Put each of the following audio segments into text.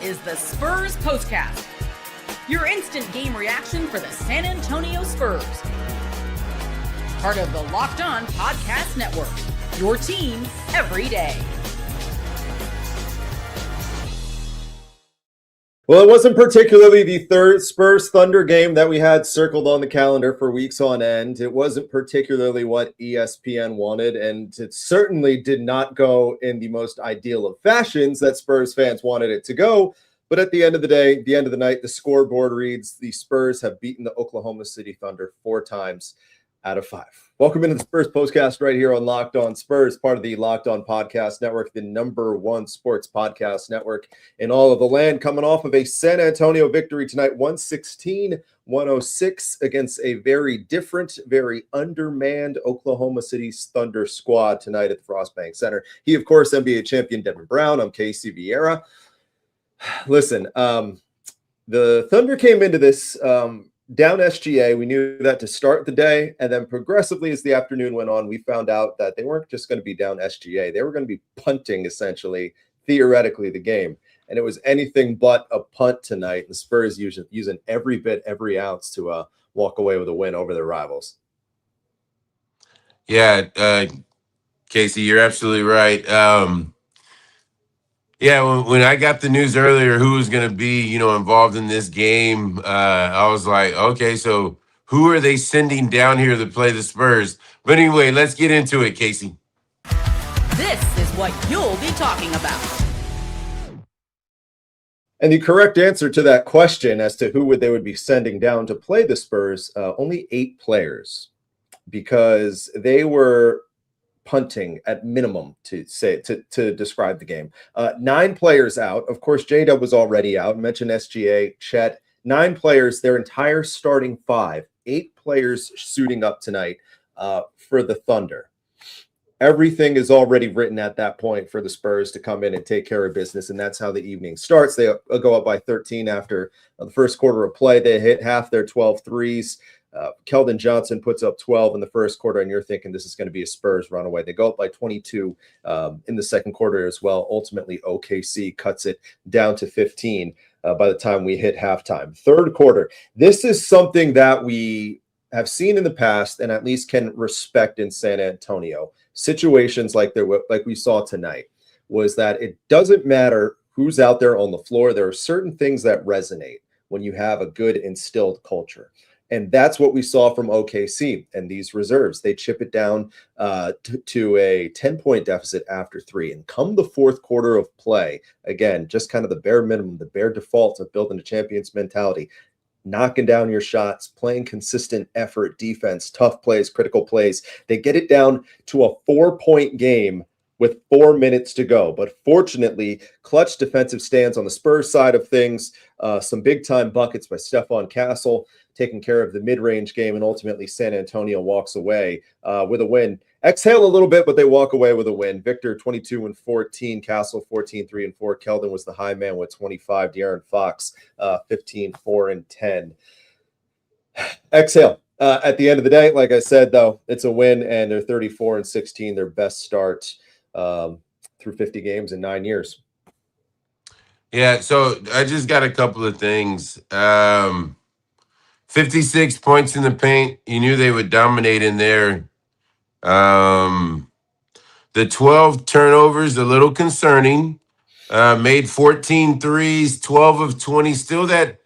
is the Spurs Postcast, your instant game reaction for the San Antonio Spurs. Part of the Locked On Podcast Network, your team every day. Well, it wasn't particularly the third Spurs Thunder game that we had circled on the calendar for weeks on end. It wasn't particularly what ESPN wanted, and it certainly did not go in the most ideal of fashions that Spurs fans wanted it to go. But at the end of the day, the end of the night, the scoreboard reads the Spurs have beaten the Oklahoma City Thunder 4 times out of 5. Welcome into the Spurs Postcast right here on Locked On Spurs, part of the Locked On Podcast Network, the #1 sports podcast network in all of the land, coming off of a San Antonio victory tonight, 116-106 against a very different, very undermanned Oklahoma City Thunder squad tonight at the Frostbank Center. He, of course, NBA champion Devin Brown. I'm Casey Viera. Listen, the Thunder came into this down SGA. We knew that to start the day, and then progressively as the afternoon went on, we found out that they weren't just going to be down SGA. They were going to be punting, essentially, theoretically, the game. And it was anything but a punt tonight. The Spurs using every bit, every ounce to walk away with a win over their rivals. Yeah, Casey, you're absolutely right. Yeah, when I got the news earlier who was going to be, involved in this game, I was like, okay, so who are they sending down here to play the Spurs? But anyway, let's get into it, Casey. This is what you'll be talking about. And the correct answer to that question as to who they would be sending down to play the Spurs, only 8 players, because they were punting at minimum to describe the game. 9 players out. Of course, J-Dub was already out. I mentioned SGA, Chet. 9 players, their entire starting 5. 8 players suiting up tonight for the Thunder. Everything is already written at that point for the Spurs to come in and take care of business, and that's how the evening starts. They go up by 13 after the first quarter of play. They hit half their 12 threes. Keldon Johnson puts up 12 in the first quarter, and you're thinking this is going to be a Spurs runaway. They go up by 22 in the second quarter as well. Ultimately, OKC cuts it down to 15 by the time we hit halftime. Third quarter, this is something that we have seen in the past and at least can respect in San Antonio. Situations like we saw tonight was that it doesn't matter who's out there on the floor. There are certain things that resonate when you have a good instilled culture. And that's what we saw from OKC and these reserves. They chip it down to a 10-point deficit after 3. And come the fourth quarter of play, again, just kind of the bare minimum, the bare default of building a champion's mentality, knocking down your shots, playing consistent effort, defense, tough plays, critical plays. They get it down to a 4-point game with 4 minutes to go. But fortunately, clutch defensive stands on the Spurs side of things. Some big-time buckets by Stephon Castle, taking care of the mid-range game, and ultimately San Antonio walks away with a win. Exhale a little bit, but they walk away with a win. Victor, 22-14. Castle, 14-3-4. Keldon was the high man with 25. De'Aaron Fox, 15-4-10. Exhale. At the end of the day, like I said, though, it's a win, and they're 34-16, their best start through 50 games in 9 years. Yeah, so I just got a couple of things. 56 points in the paint. You knew they would dominate in there. The 12 turnovers, a little concerning. Made 14 threes, 12 of 20. Still that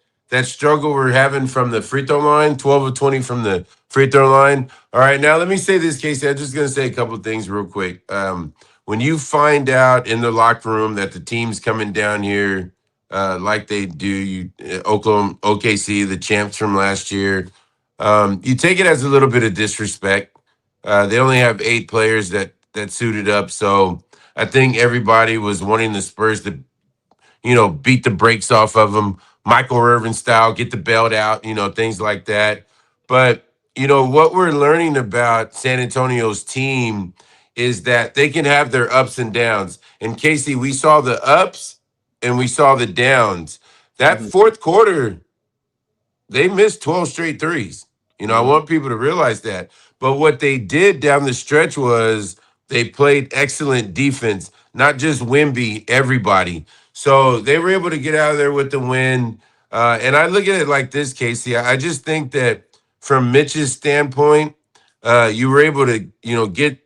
struggle we're having from the free throw line, 12 of 20 from the free throw line. All right, now let me say this, Casey. I'm just going to say a couple of things real quick. When you find out in the locker room that the team's coming down here like they do, OKC, the champs from last year, you take it as a little bit of disrespect. They only have 8 players that suited up, so I think everybody was wanting the Spurs to, beat the brakes off of them, Michael Irvin style, get the belt out, things like that. But, what we're learning about San Antonio's team is that they can have their ups and downs. And Casey, we saw the ups and we saw the downs. That fourth quarter, they missed 12 straight threes. I want people to realize that. But what they did down the stretch was they played excellent defense, not just Wemby, everybody. So they were able to get out of there with the win. And I look at it like this, Casey. I just think that from Mitch's standpoint, you were able to, get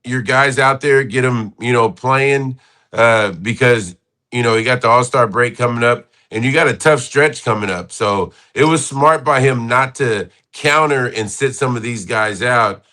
your guys out there, get them, playing because, you got the All-Star break coming up and you got a tough stretch coming up. So it was smart by him not to counter and sit some of these guys out.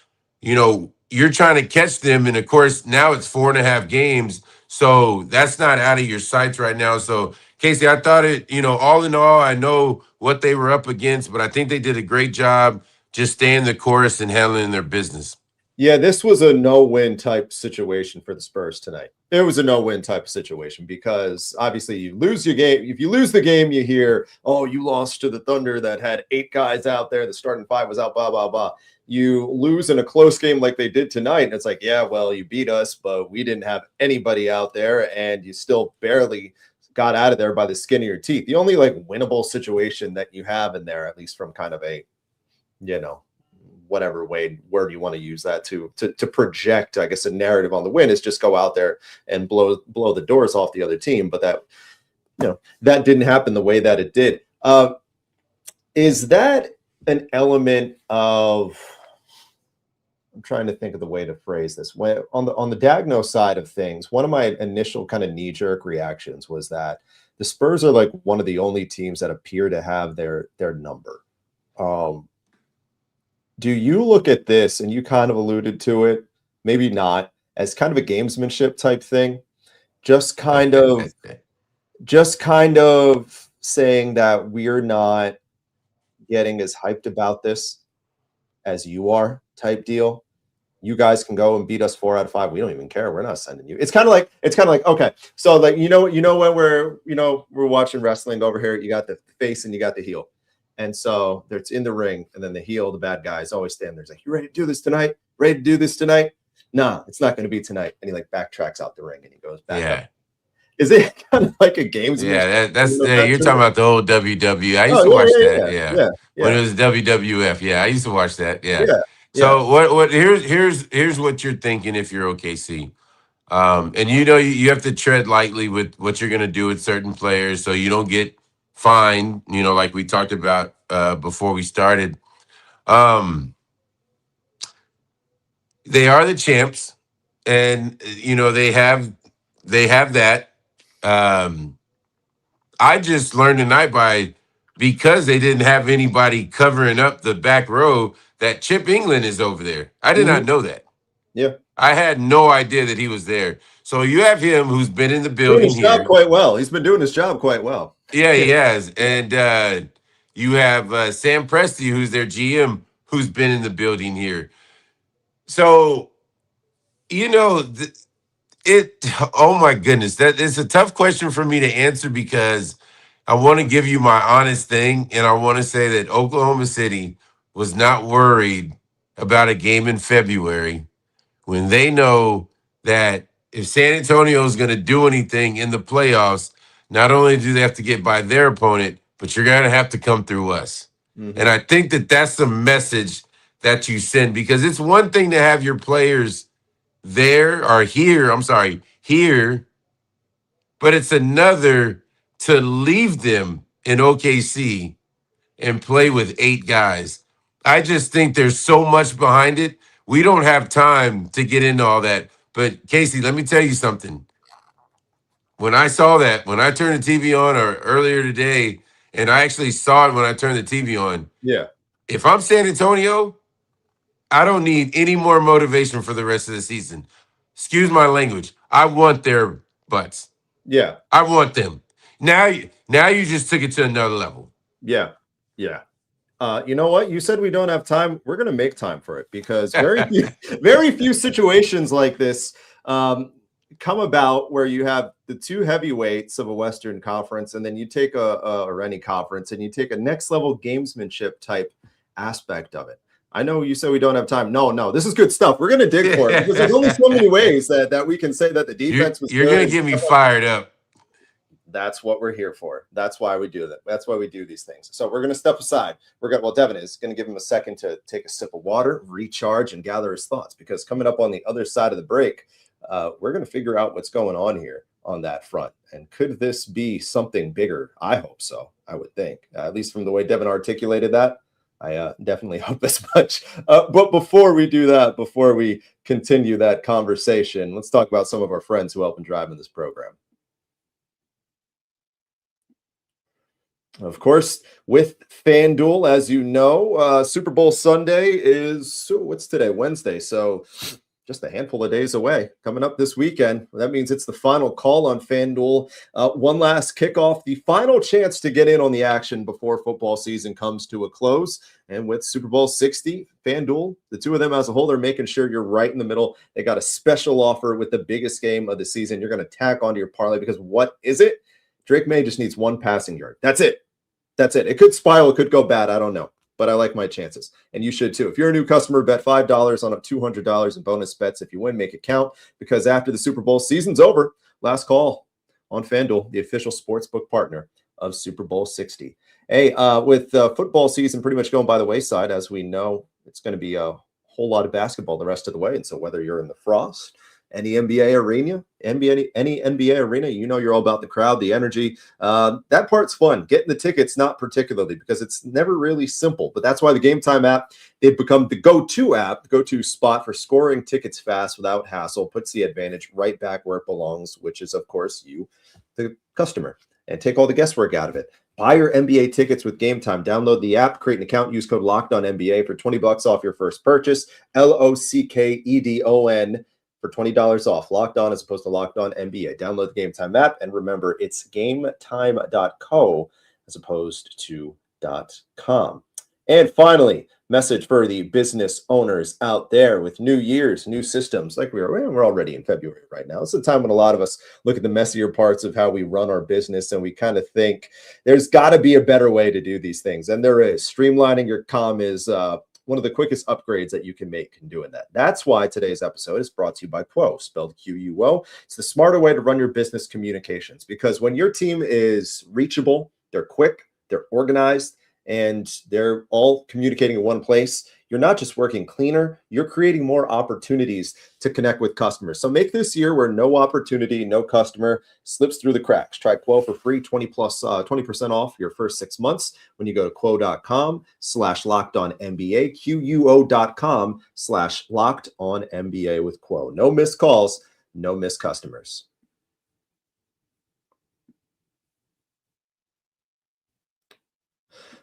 You're trying to catch them. And of course, now it's 4.5 games. So that's not out of your sights right now. So, Casey, I thought it, all in all, I know what they were up against, but I think they did a great job just staying the course and handling their business. Yeah, this was a no-win type situation for the Spurs tonight. It was a no-win type of situation because obviously you lose your game. If you lose the game, you hear, oh, you lost to the Thunder that had 8 guys out there. The starting 5 was out, blah, blah, blah. You lose in a close game like they did tonight. And it's like, yeah, well, you beat us, but we didn't have anybody out there and you still barely got out of there by the skin of your teeth. The only winnable situation that you have in there, at least from kind of a, whatever word you want to use that to project, I guess, a narrative on the win is just go out there and blow the doors off the other team. But that, that didn't happen the way that it did. Is that an element of, I'm trying to think of the way to phrase this. When on the Dagno side of things, one of my initial kind of knee-jerk reactions was that the Spurs are one of the only teams that appear to have their number. Do you look at this, and you kind of alluded to it, maybe not, as kind of a gamesmanship type thing? Just kind of saying that we're not getting as hyped about this as you are type deal. You guys can go and beat us 4 out of 5. We don't even care. We're not sending you. It's kind of like, okay. So when we're watching wrestling over here, you got the face and you got the heel. And so it's in the ring, and then the heel, the bad guys, always stand there. He's like, you ready to do this tonight? Ready to do this tonight? Nah, it's not going to be tonight. And he backtracks out the ring and he goes back up. Is it kind of like a games? Yeah, you're talking about the old WWE. I used to watch that. Yeah. When it was WWF. Yeah, I used to watch that. Yeah. So what here's what you're thinking if you're OKC. And you have to tread lightly with what you're going to do with certain players so you don't get fined, like we talked about before we started. They are the champs, and they have that. I just learned tonight because they didn't have anybody covering up the back row that Chip England is over there. I did not know that. Yeah. I had no idea that he was there. So you have him who's been in the building doing his job quite well. He's been doing his job quite well. Yeah, he has. And you have Sam Presti, who's their GM, who's been in the building here. So, oh my goodness, that is a tough question for me to answer because I want to give you my honest thing. And I want to say that Oklahoma City was not worried about a game in February when they know that if San Antonio is going to do anything in the playoffs, not only do they have to get by their opponent, but you're going to have to come through us. Mm-hmm. And I think that that's the message that you send because it's one thing to have your players here, but it's another to leave them in OKC and play with 8 guys. I just think there's so much behind it. We don't have time to get into all that. But Casey, let me tell you something. When I saw that, when I turned the TV on or earlier today, and I actually saw it when I turned the TV on. Yeah. If I'm San Antonio, I don't need any more motivation for the rest of the season. Excuse my language. I want their butts. Yeah. I want them. Now you just took it to another level. Yeah. Yeah. You know what? You said we don't have time. We're going to make time for it because very few situations like this come about where you have the 2 heavyweights of a Western Conference, and then you take or any conference, and you take a next level gamesmanship type aspect of it. I know you said we don't have time. No, this is good stuff. We're going to dig for it because there's only so many ways that we can say that the defense was. You're going to get me fired up. That's what we're here for. That's why we do that. That's why we do these things. So we're going to step aside. Devin is going to give him a second to take a sip of water, recharge, and gather his thoughts because coming up on the other side of the break, we're going to figure out what's going on here on that front. And could this be something bigger? I hope so. I would think, at least from the way Devin articulated that. I definitely hope as much. But before we do that, before we continue that conversation, let's talk about some of our friends who help and drive in this program. Of course, with FanDuel, as you know, Super Bowl Sunday is, what's today? Wednesday. So just a handful of days away, coming up this weekend. That means it's the final call on FanDuel. One last kickoff, the final chance to get in on the action before football season comes to a close. And with Super Bowl 60, FanDuel, the two of them as a whole, they're making sure you're right in the middle. They got a special offer with the biggest game of the season. You're going to tack onto your parlay because what is it? Drake May just needs one passing yard. That's it. That's it. It could spiral. It could go bad. I don't know. But I like my chances. And you should too. If you're a new customer, bet $5 on up $200 in bonus bets. If you win, make it count. Because after the Super Bowl season's over, last call on FanDuel, the official sportsbook partner of Super Bowl 60. Hey, with football season pretty much going by the wayside, as we know, it's going to be a whole lot of basketball the rest of the way. And so whether you're in the Frost, any NBA arena, any NBA arena, you know you're all about the crowd, the energy. That part's fun. Getting the tickets, not particularly, because it's never really simple. But that's why the Game Time app, they've become the go-to app, the go-to spot for scoring tickets fast without hassle, puts the advantage right back where it belongs, which is, of course, you, the customer, and take all the guesswork out of it. Buy your NBA tickets with Game Time. Download the app, create an account, use code LOCKEDONNBA for $20 off your first purchase. LOCKEDON for $20 off. Locked On as opposed to Locked On NBA. Download the Game Time app, and remember, it's gametime.co as opposed to .com. And finally, message for the business owners out there with new years, new systems. Like we're already in February right now. It's a time when a lot of us look at the messier parts of how we run our business, and we kind of think there's got to be a better way to do these things. And there is. Streamlining your comm is one of the quickest upgrades that you can make in doing that. That's why today's episode is brought to you by Quo, spelled Quo. It's the smarter way to run your business communications, because when your team is reachable, they're quick, they're organized, and they're all communicating in one place, you're not just working cleaner, you're creating more opportunities to connect with customers. So make this year where no opportunity, no customer slips through the cracks. Try Quo for free, 20% off your first 6 months when you go to quo.com/lockedonnba, QUO.com/lockedonnba with Quo. No missed calls, no missed customers.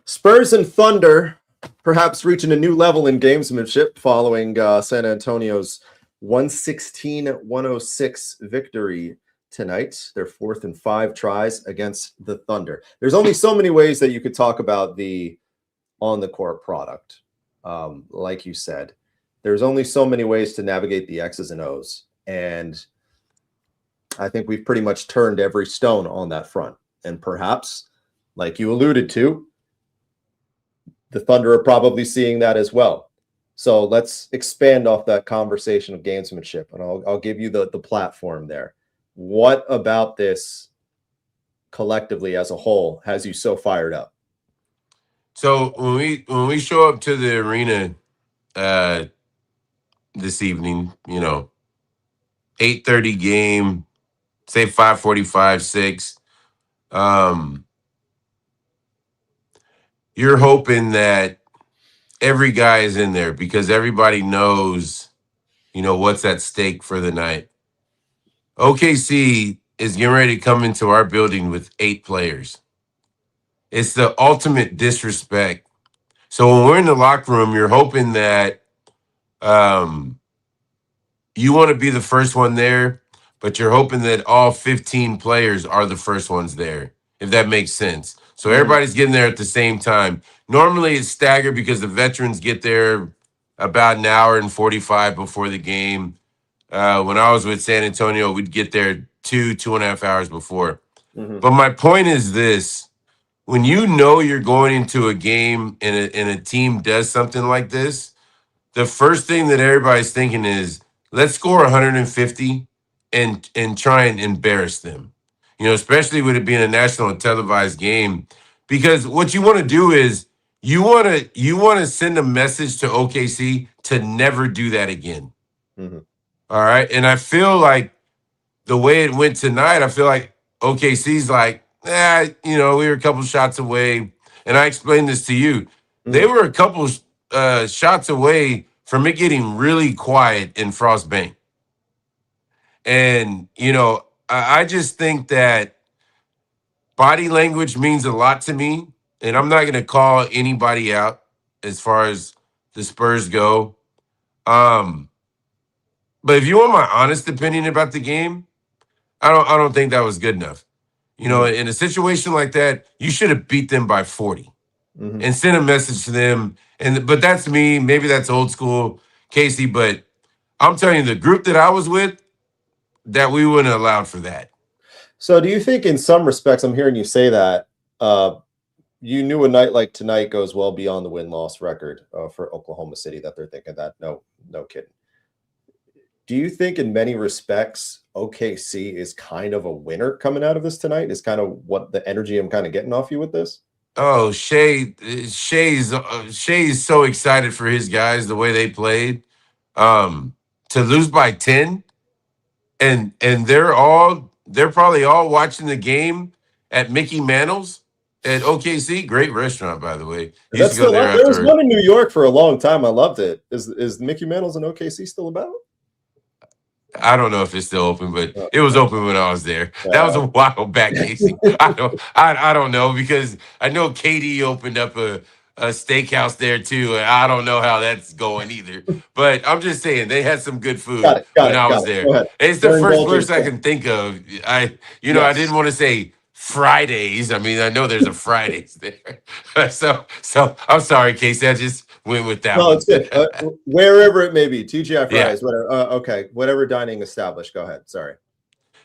Spurs and Thunder perhaps reaching a new level in gamesmanship following San Antonio's 116-106 victory tonight. Their 4th and 5 tries against the Thunder. There's only so many ways that you could talk about the on-the-court product. Like you said, there's only so many ways to navigate the X's and O's. And I think we've pretty much turned every stone on that front. And perhaps, like you alluded to, the Thunder are probably seeing that as well. So let's expand off that conversation of gamesmanship, and I'll give you the platform there. What about this collectively as a whole has you so fired up? So when we show up to the arena this evening, 8:30 game, say 5:45, 6. You're hoping that every guy is in there because everybody knows, what's at stake for the night. OKC is getting ready to come into our building with 8 players. It's the ultimate disrespect. So when we're in the locker room, you're hoping that you want to be the first one there, but you're hoping that all 15 players are the first ones there, if that makes sense. So everybody's getting there at the same time. Normally it's staggered because the veterans get there about an hour and 45 before the game. When I was with San Antonio, we'd get there 2.5 hours before. But my point is this: when you know you're going into a game and a team does something like this, the first thing that everybody's thinking is, let's score 150 and try and embarrass them. Especially with it being a national televised game, because what you want to do is you want to send a message to OKC to never do that again. All right, and I feel like the way it went tonight, I feel like OKC's like, we were a couple shots away. And I explained this to you. They were a couple shots away from it getting really quiet in Frost Bank. And, I just think that body language means a lot to me. And I'm not going to call anybody out as far as the Spurs go. But if you want my honest opinion about the game, I don't think that was good enough. In a situation like that, you should have beat them by 40 and sent a message to them. But that's me. Maybe that's old school, Casey. But I'm telling you, the group that I was with, that we wouldn't have allowed for that. So do you think in some respects, I'm hearing you say that, you knew a night like tonight goes well beyond the win-loss record for Oklahoma City, that they're thinking that? No kidding. Do you think in many respects OKC is kind of a winner coming out of this tonight? Is kind of what the energy I'm kind of getting off you with this? Oh, Shai's so excited for his guys, the way they played. To lose by 10, and they're probably all watching the game at Mickey Mantle's at OKC. Great restaurant, by the way. That's still there. There was one in New York for a long time. I loved it. Is Mickey Mantle's in OKC still about? I don't know if it's still open, but it was open when I was there. That was a while back, Casey. I don't know, because I know Katie opened up a steakhouse there too, and I don't know how that's going either. But I'm just saying they had some good food when I was there. It's the first place I can think of. I didn't want to say Fridays. I mean, I know there's a Fridays there. So I'm sorry, Casey. I just went with that. No, it's good. Wherever it may be, TGI Fridays, whatever. Okay, whatever dining established. Go ahead. Sorry.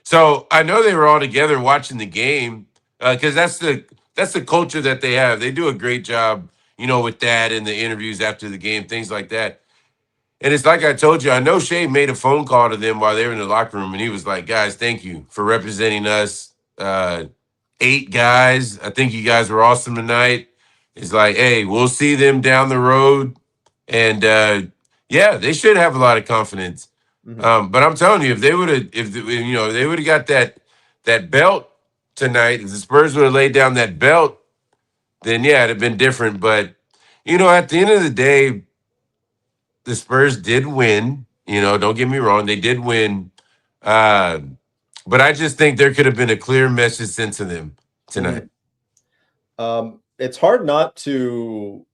So I know they were all together watching the game, because that's the culture that they have. They do a great job, with that and the interviews after the game, things like that. And it's like I told you, I know Shai made a phone call to them while they were in the locker room, and he was like, "Guys, thank you for representing us. 8 guys. I think you guys were awesome tonight." It's like, hey, we'll see them down the road. And they should have a lot of confidence. But I'm telling you, if they would have got that belt tonight, if the Spurs would have laid down that belt, then it'd have been different. But at the end of the day, the Spurs did win. Don't get me wrong, they did win. But I just think there could have been a clear message sent to them tonight. It's hard not to.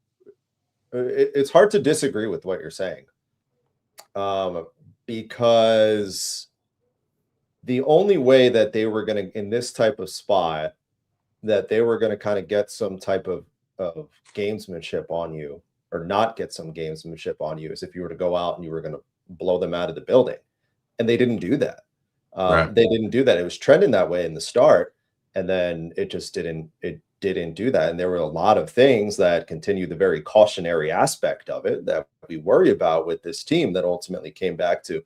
It's hard to disagree with what you're saying, because the only way that they were going to, in this type of spot, that they were going to kind of get some type of gamesmanship on you, or not get some gamesmanship on you, is if you were to go out and you were going to blow them out of the building. And they didn't do that. Right. They didn't do that. It was trending that way in the start, and then it just didn't do that. And there were a lot of things that continue the very cautionary aspect of it that we worry about with this team that ultimately came back to,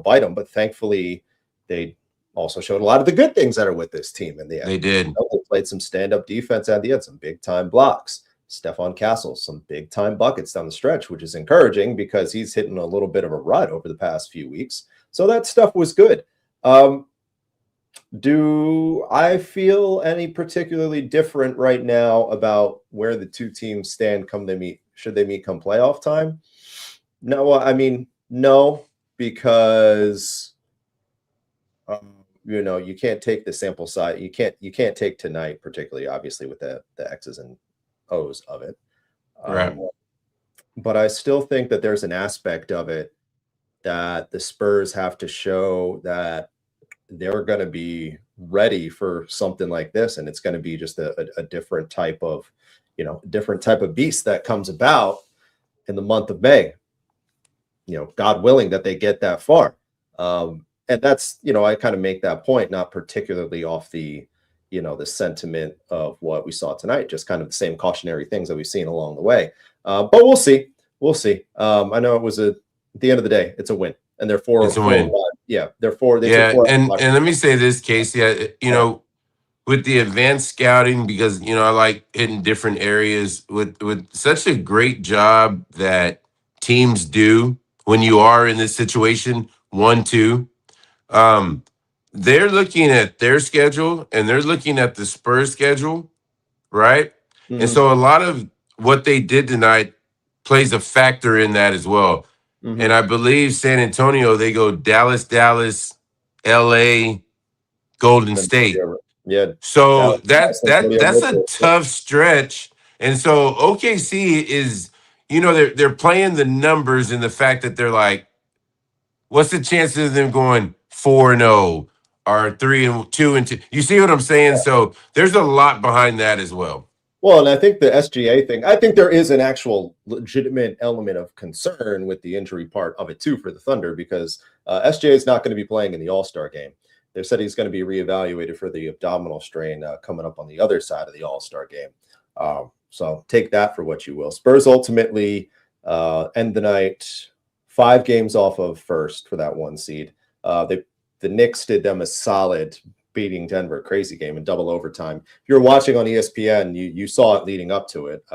bite them. But thankfully, they also showed a lot of the good things that are with this team. And they did. They played some stand-up defense, and they had some big-time blocks. Stephon Castle, some big-time buckets down the stretch, which is encouraging because he's hitting a little bit of a rut over the past few weeks. So that stuff was good. Do I feel any particularly different right now about where the two teams stand come they meet? Should they meet come playoff time? No, I mean, no, because you can't take the sample size. You can't take tonight, particularly obviously with the X's and O's of it. Right. But I still think that there's an aspect of it that the Spurs have to show that they're going to be ready for something like this. And it's going to be just a different type of, beast that comes about in the month of May, God willing that they get that far. And that's, I kind of make that point, not particularly off the sentiment of what we saw tonight, just kind of the same cautionary things that we've seen along the way. But we'll see. I know it was at the end of the day, it's a win. And they're 4. It's a win. Yeah, they're 4. And let me say this, Casey. With the advanced scouting, because I like hitting different areas with such a great job that teams do when you are in this situation, 1-2. they're looking at their schedule and they're looking at the Spurs schedule, right? And Mm-hmm. so a lot of what they did tonight plays a factor in that as well. Mm-hmm. And I believe San Antonio, they go Dallas, LA, Golden State. Yeah. So Dallas, that's a tough stretch. And so OKC is, they're playing the numbers and the fact that they're like, what's the chances of them going 4-0 or 3-2? You see what I'm saying? So there's a lot behind that as well. Well, and I think the SGA thing, I think there is an actual legitimate element of concern with the injury part of it too for the Thunder, because SGA is not going to be playing in the All-Star game. They said he's going to be reevaluated for the abdominal strain coming up on the other side of the All-Star game. So take that for what you will. Spurs ultimately end the night 5 games off of first for that 1 seed. The Knicks did them a solid, beating Denver, crazy game in double overtime. If you're watching on ESPN, you saw it leading up to it.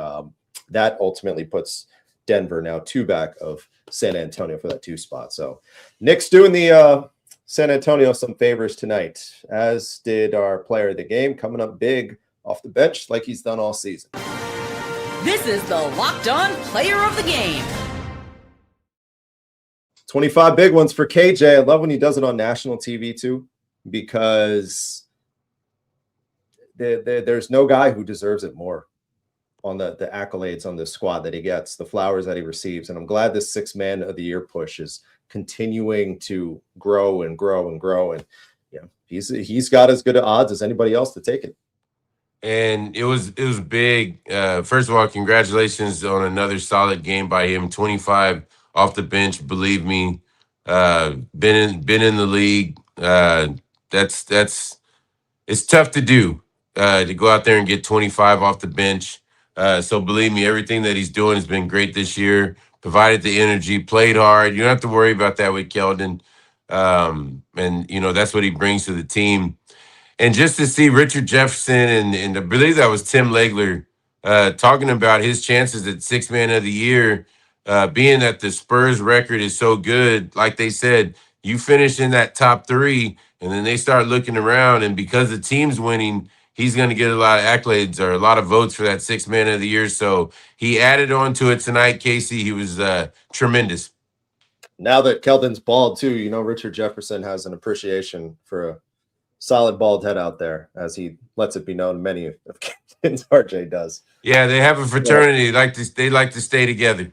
That ultimately puts Denver now 2 back of San Antonio for that 2 spot. So Knicks doing the San Antonio some favors tonight, as did our player of the game, coming up big off the bench like he's done all season. This is the Locked On Player of the Game. 25 big ones for KJ. I love when he does it on national TV too, because there's no guy who deserves it more on the accolades on this squad that he gets, the flowers that he receives. And I'm glad this 6th man of the year push is continuing to grow and grow and grow. And he's got as good odds as anybody else to take it. And it was big. First of all, congratulations on another solid game by him. 25 off the bench. Believe me, been in the league. It's tough to do, to go out there and get 25 off the bench. So believe me, everything that he's doing has been great this year. Provided the energy, played hard. You don't have to worry about that with Keldon. And that's what he brings to the team. And just to see Richard Jefferson and I believe that was Tim Legler talking about his chances at 6th man of the year, being that the Spurs record is so good, like they said, you finish in that top 3, and then they start looking around, and because the team's winning, he's going to get a lot of accolades or a lot of votes for that 6th man of the year. So he added on to it tonight, Casey. He was tremendous. Now that Keldon's bald too, Richard Jefferson has an appreciation for a solid bald head out there, as he lets it be known many of Keldon's RJ does. Yeah, they have a fraternity. They like to stay together.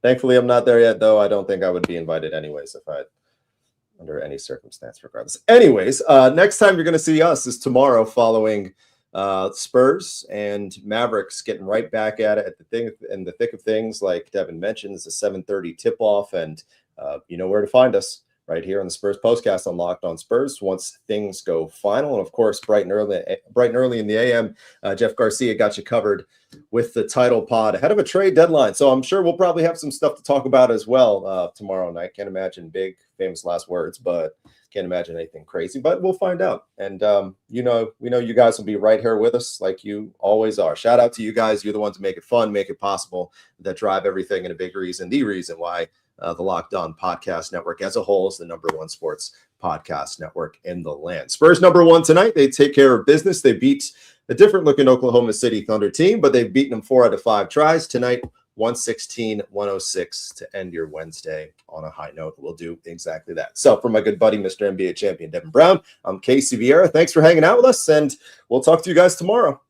Thankfully, I'm not there yet, though. I don't think I would be invited anyways if I, under any circumstance, regardless. Anyways, next time you're going to see us is tomorrow, following Spurs and Mavericks getting right back at it in the thick of things. Like Devin mentioned, it's a 7:30 tip-off, and you know where to find us. Right here on the Spurs Postcast on Locked On Spurs once things go final. And, of course, bright and early in the AM, Jeff Garcia got you covered with the title pod ahead of a trade deadline. So I'm sure we'll probably have some stuff to talk about as well tomorrow night. Can't imagine big, famous last words, but can't imagine anything crazy. But we'll find out. And, we know you guys will be right here with us like you always are. Shout out to you guys. You're the ones who make it fun, make it possible, that drive everything, and a big reason, the reason why the Locked On Podcast Network as a whole is the #1 sports podcast network in the land. Spurs #1 tonight. They take care of business. They beat a different-looking Oklahoma City Thunder team, but they've beaten them 4 out of 5 tries. Tonight, 116-106 to end your Wednesday on a high note. We'll do exactly that. So for my good buddy, Mr. NBA champion Devin Brown, I'm Casey Viera. Thanks for hanging out with us, and we'll talk to you guys tomorrow.